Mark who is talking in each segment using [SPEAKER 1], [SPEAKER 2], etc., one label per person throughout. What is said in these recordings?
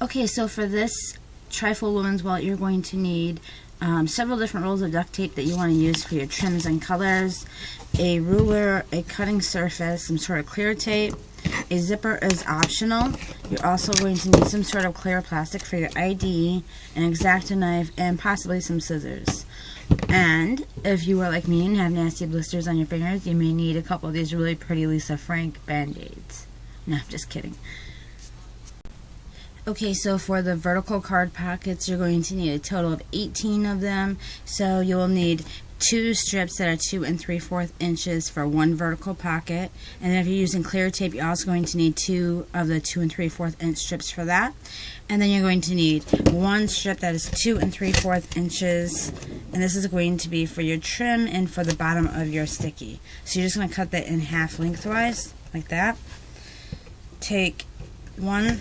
[SPEAKER 1] Okay, so for this trifold women's welt, you're going to need several different rolls of duct tape that you want to use for your trims and colors, a ruler, a cutting surface, some sort of clear tape. A zipper is optional. You're also going to need some sort of clear plastic for your ID, an X-Acto knife, and possibly some scissors. And if you are like me and have nasty blisters on your fingers, you may need a couple of these really pretty Lisa Frank band-aids. No, I'm just kidding. Okay, so for the vertical card pockets, you're going to need a total of 18 of them. So you'll need 2 strips that are 2 3/4 inches for one vertical pocket. And then if you're using clear tape, you're also going to need 2 of the 2 3/4 inch strips for that. And then you're going to need 1 strip that is 2 3/4 inches. And this is going to be for your trim and for the bottom of your sticky. So you're just going to cut that in half lengthwise, like that. Take 1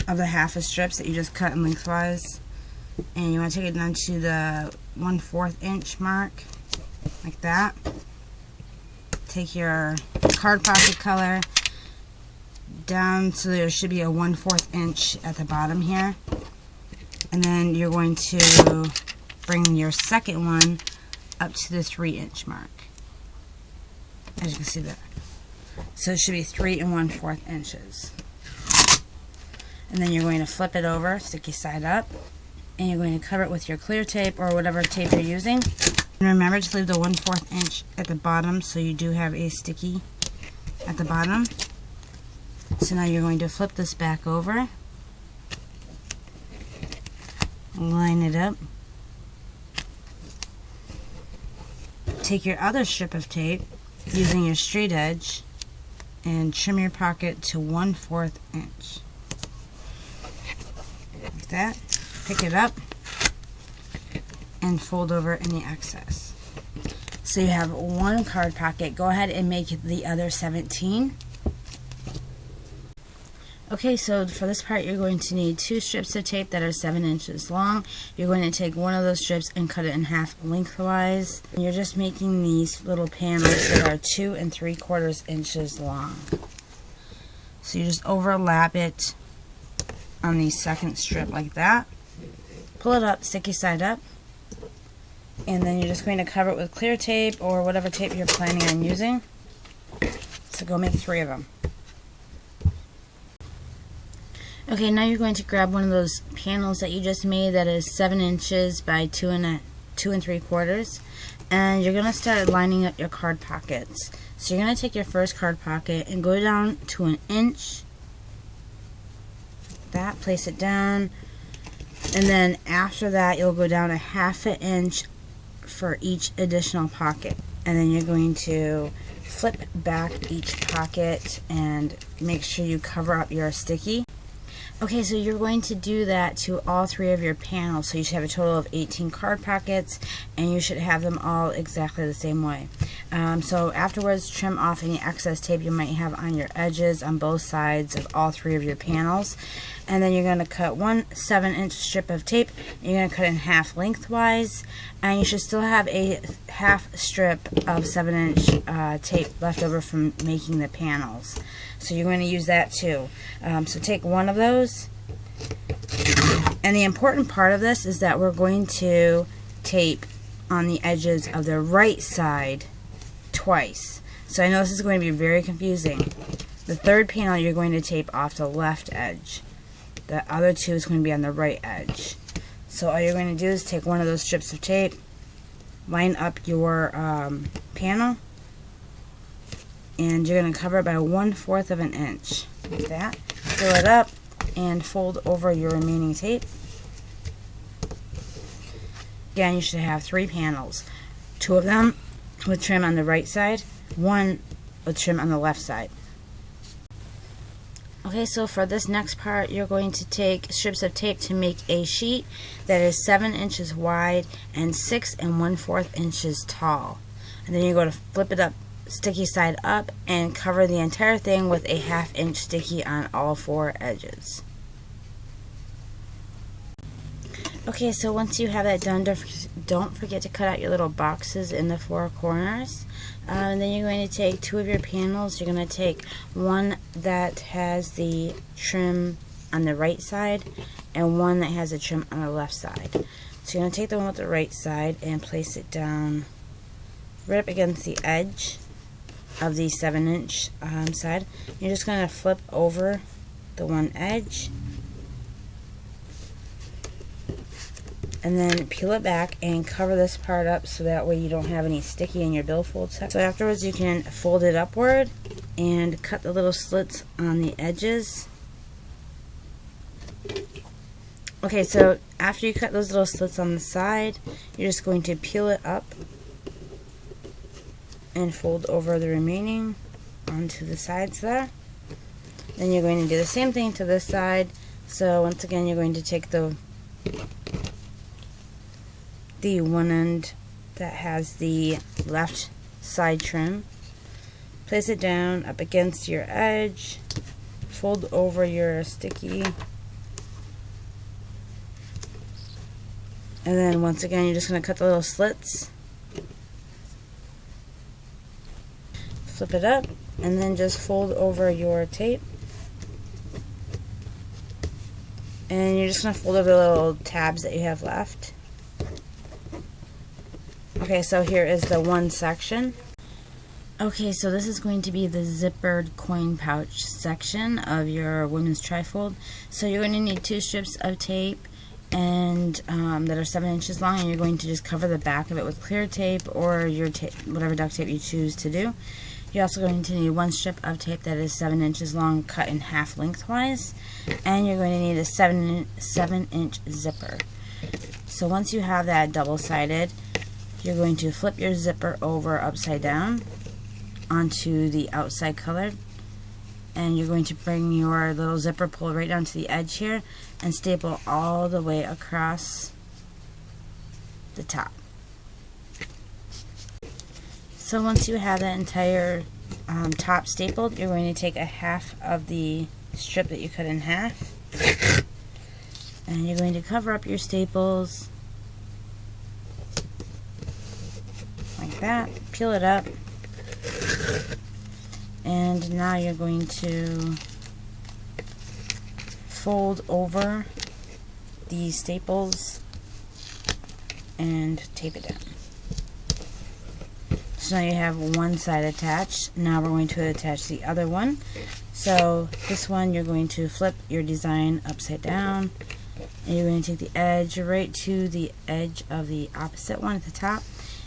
[SPEAKER 1] of the half of strips that you just cut in lengthwise, and you want to take it down to the 1/4 inch mark, like that. Take your card pocket color down so there should be a 1/4 inch at the bottom here, and then you're going to bring your second one up to the 3-inch mark, as you can see there. So it should be 3 1/4 inches. And then you're going to flip it over, sticky side up, and you're going to cover it with your clear tape or whatever tape you're using. And remember to leave the 1/4 inch at the bottom so you do have a sticky at the bottom. So now you're going to flip this back over, line it up, take your other strip of tape using your straight edge and trim your pocket to 1/4 inch. Like that. Pick it up and fold over any excess. So you have 1 card pocket. Go ahead and make the other 17. Okay, so for this part you're going to need 2 strips of tape that are 7 inches long. You're going to take 1 of those strips and cut it in half lengthwise. And you're just making these little panels that are 2 3/4 inches long. So you just overlap it on the second strip like that. Pull it up, sticky side up, and then you're just going to cover it with clear tape or whatever tape you're planning on using. So go make 3 of them. Okay, now you're going to grab one of those panels that you just made that is 7 inches by 2 3/4, and you're going to start lining up your card pockets. So you're going to take your first card pocket and go down to 1 inch. That, place it down, and then after that you'll go down 1/2 inch for each additional pocket, and then you're going to flip back each pocket and make sure you cover up your sticky. Okay, so you're going to do that to all 3 of your panels, so you should have a total of 18 card pockets, and you should have them all exactly the same way. So afterwards, trim off any excess tape you might have on your edges on both sides of all 3 of your panels, and then you're going to cut 1 7-inch strip of tape. You're going to cut it in half lengthwise, and you should still have a half strip of 7-inch tape left over from making the panels. So you're going to use that too. So take 1 of those, and the important part of this is that we're going to tape on the edges of the right side twice. So I know this is going to be very confusing. The third panel you're going to tape off the left edge. The other 2 is going to be on the right edge. So all you're going to do is take 1 of those strips of tape, line up your panel, and you're going to cover it by 1/4 of an inch, like that. Fill it up and fold over your remaining tape. Again, you should have 3 panels. 2 of them with trim on the right side, 1 with trim on the left side. Okay, so for this next part, you're going to take strips of tape to make a sheet that is 7 inches wide and 6 1/4 inches tall. And then you're going to flip it up, sticky side up, and cover the entire thing with a 1/2 inch sticky on all 4 edges. Okay, so once you have that done, don't forget to cut out your little boxes in the 4 corners. And then you're going to take 2 of your panels. You're going to take 1 that has the trim on the right side and one that has a trim on the left side. So you're going to take the one with the right side and place it down right up against the edge of the 7-inch side. You're just going to flip over the one edge and then peel it back and cover this part up so that way you don't have any sticky in your billfold set. So afterwards you can fold it upward and cut the little slits on the edges. Okay, so after you cut those little slits on the side, you're just going to peel it up and fold over the remaining onto the sides there. Then you're going to do the same thing to this side. So once again, you're going to take the one end that has the left side trim, place it down up against your edge, fold over your sticky, and then once again you're just going to cut the little slits, flip it up, and then just fold over your tape, and you're just going to fold over the little tabs that you have left. Okay, so here is the one section. Okay, so this is going to be the zippered coin pouch section of your women's trifold. So you're going to need 2 strips of tape and that are 7 inches long, and you're going to just cover the back of it with clear tape or your whatever duct tape you choose to do. You're also going to need 1 strip of tape that is 7 inches long, cut in half lengthwise, and you're going to need a 7-inch zipper. So once you have that double-sided, you're going to flip your zipper over upside down onto the outside color, and you're going to bring your little zipper pull right down to the edge here and staple all the way across the top. So once you have that entire top stapled, you're going to take a half of the strip that you cut in half, and you're going to cover up your staples like that, peel it up, and now you're going to fold over the staples and tape it down. So now you have one side attached. Now we're going to attach the other one. So this one you're going to flip your design upside down, and you're going to take the edge right to the edge of the opposite one at the top,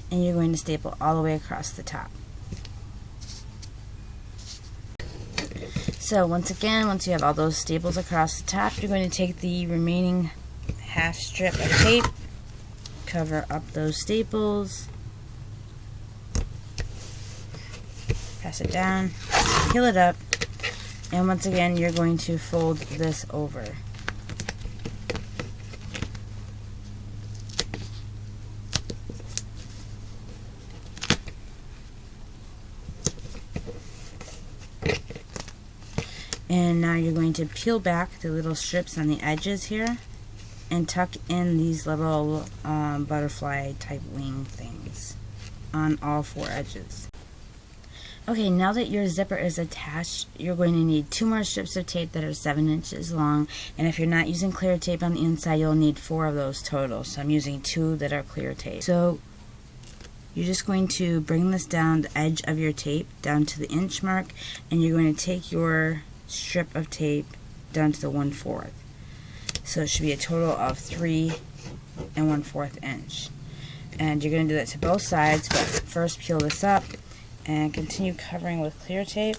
[SPEAKER 1] and you're going to staple all the way across the top. So once again, once you have all those staples across the top, you're going to take the remaining half strip of tape, cover up those staples, pass it down, peel it up, and once again you're going to fold this over. And now you're going to peel back the little strips on the edges here and tuck in these little butterfly type wing things on all 4 edges. Okay, now that your zipper is attached, you're going to need 2 more strips of tape that are 7 inches long, and if you're not using clear tape on the inside, you'll need 4 of those total. So I'm using 2 that are clear tape. So you're just going to bring this down the edge of your tape down to the inch mark, and you're going to take your strip of tape down to the 1/4. So it should be a total of 3 1/4 inch. And you're going to do that to both sides, but first peel this up and continue covering with clear tape.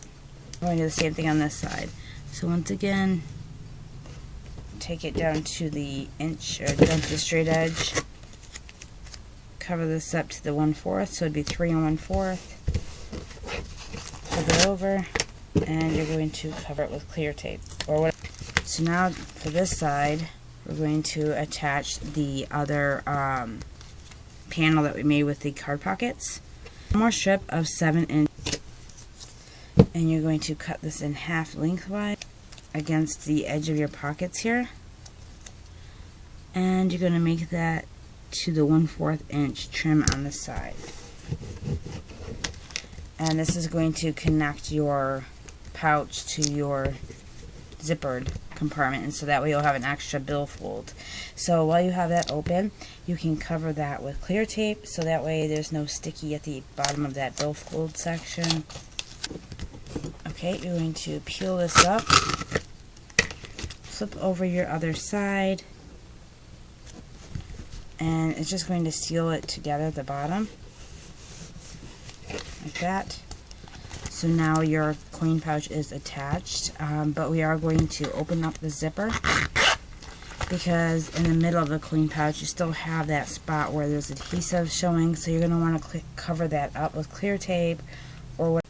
[SPEAKER 1] We're going to do the same thing on this side. So once again, take it down to the inch, or down to the straight edge. Cover this up to the 1/4, so it'd be 3 1/4. Flip it over, and you're going to cover it with clear tape or whatever. So now for this side, we're going to attach the other panel that we made with the card pockets. One more strip of 7 inches, and you're going to cut this in half lengthwise against the edge of your pockets here, and you're going to make that to the 1/4 inch trim on the side. And this is going to connect your pouch to your zippered compartment, and so that way you'll have an extra billfold. So while you have that open, you can cover that with clear tape, so that way there's no sticky at the bottom of that billfold section. Okay, you're going to peel this up, flip over your other side, and it's just going to seal it together at the bottom, like that. So now your coin pouch is attached, but we are going to open up the zipper, because in the middle of the coin pouch you still have that spot where there's adhesive showing, so you're going to want to cover that up with clear tape or what.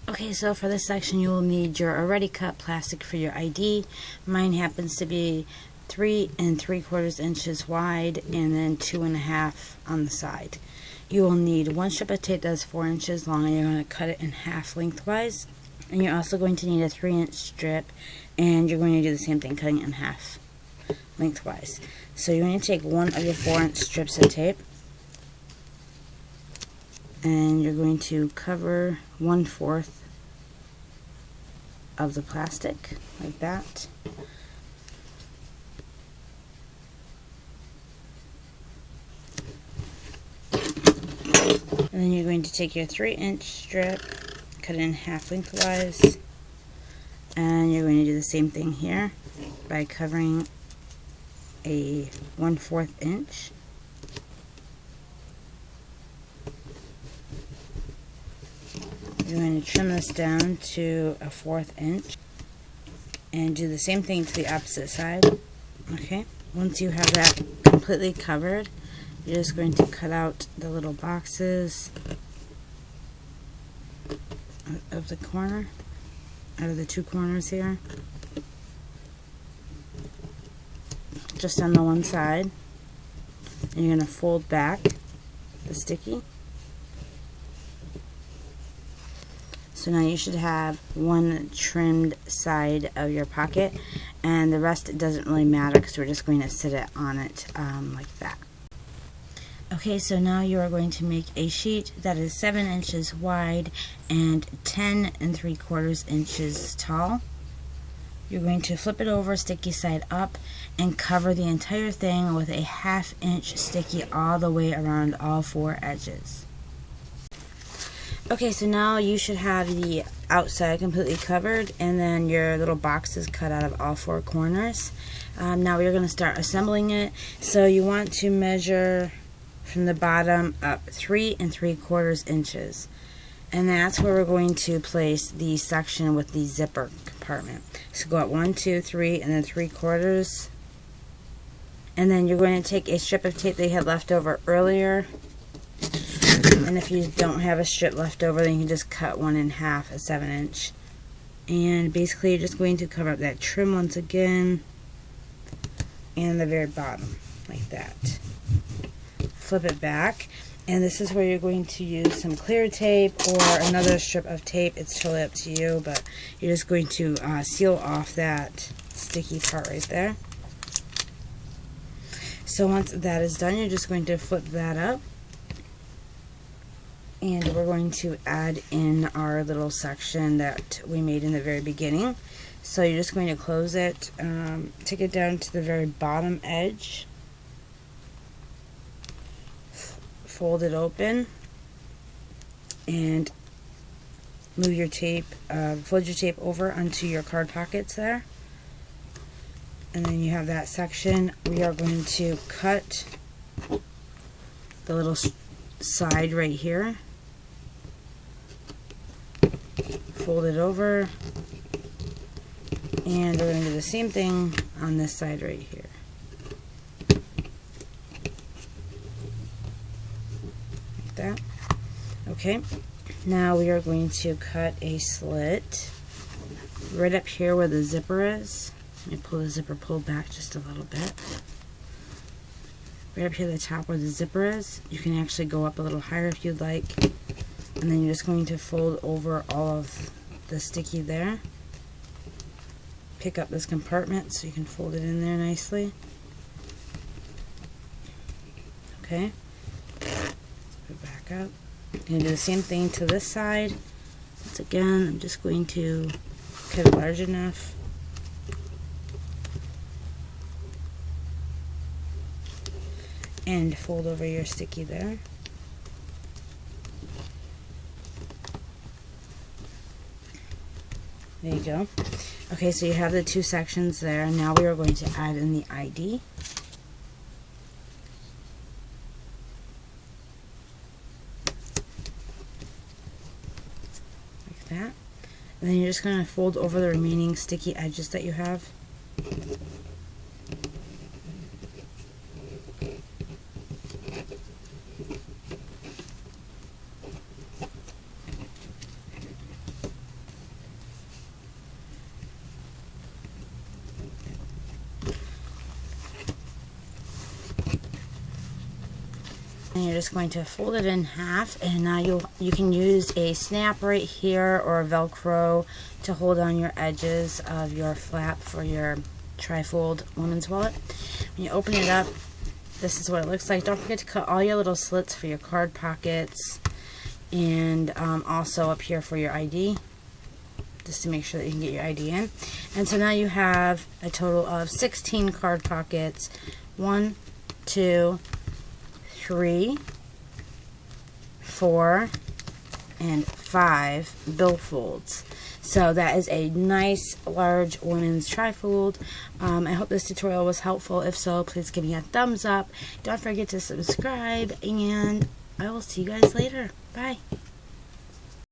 [SPEAKER 1] Okay, so for this section you will need your already cut plastic for your ID. Mine happens to be 3 3/4 inches wide and then 2.5 on the side. You will need 1 strip of tape that's 4 inches long, and you're going to cut it in half lengthwise. And you're also going to need a 3-inch strip, and you're going to do the same thing, cutting it in half lengthwise. So you're going to take one of your 4-inch strips of tape, and you're going to cover 1/4 of the plastic, like that. And then you're going to take your 3-inch strip, cut it in half lengthwise, and you're going to do the same thing here by covering a 1/4 inch. You're going to trim this down to a 1/4 inch and do the same thing to the opposite side. Okay, once you have that completely covered, you're just going to cut out the little boxes of the corner, out of the 2 corners here, just on the one side. And you're going to fold back the sticky. So now you should have one trimmed side of your pocket, and the rest, it doesn't really matter because we're just going to sit it on it like that. Okay, so now you are going to make a sheet that is 7 inches wide and 10 3/4 inches tall. You're going to flip it over, sticky side up, and cover the entire thing with a 1/2 inch sticky all the way around all 4 edges. Okay, so now you should have the outside completely covered, and then your little boxes cut out of all 4 corners. Now we're going to start assembling it. So you want to measure from the bottom up 3 3/4 inches, and that's where we're going to place the section with the zipper compartment. So go up 1, 2, 3, and then 3/4, and then you're going to take a strip of tape that you had left over earlier, and if you don't have a strip left over, then you can just cut one in half, a 7 inch, and basically you're just going to cover up that trim once again and the very bottom, like that. Flip it back, and this is where you're going to use some clear tape or another strip of tape. It's totally up to you, but you're just going to seal off that sticky part right there. So once that is done, you're just going to flip that up, and we're going to add in our little section that we made in the very beginning. So you're just going to close it, take it down to the very bottom edge, fold it open, and move your tape, fold your tape over onto your card pockets there, and then you have that section. We are going to cut the little side right here, fold it over, and we're going to do the same thing on this side right here. That. Okay, now we are going to cut a slit right up here where the zipper is. Let me pull the zipper pulled back just a little bit. Right up here at the top where the zipper is. You can actually go up a little higher if you'd like. And then you're just going to fold over all of the sticky there. Pick up this compartment so you can fold it in there nicely. Okay. Put it back up. I'm going to do the same thing to this side. Once again, I'm just going to cut it large enough and fold over your sticky there. There you go. Okay, so you have the two sections there. Now we are going to add in the ID. Like that. And then you're just going to fold over the remaining sticky edges that you have. And you're just going to fold it in half, and now you can use a snap right here or a Velcro to hold on your edges of your flap for your Trifold women's wallet. When you open it up, this is what it looks like. Don't forget to cut all your little slits for your card pockets, and also up here for your ID, just to make sure that you can get your ID in. And so now you have a total of 16 card pockets. 1, 2, 3, 4, and 5 billfolds. So that is a nice large women's trifold. I hope this tutorial was helpful. If so, please give me a thumbs up. Don't forget to subscribe, and I will see you guys later. Bye.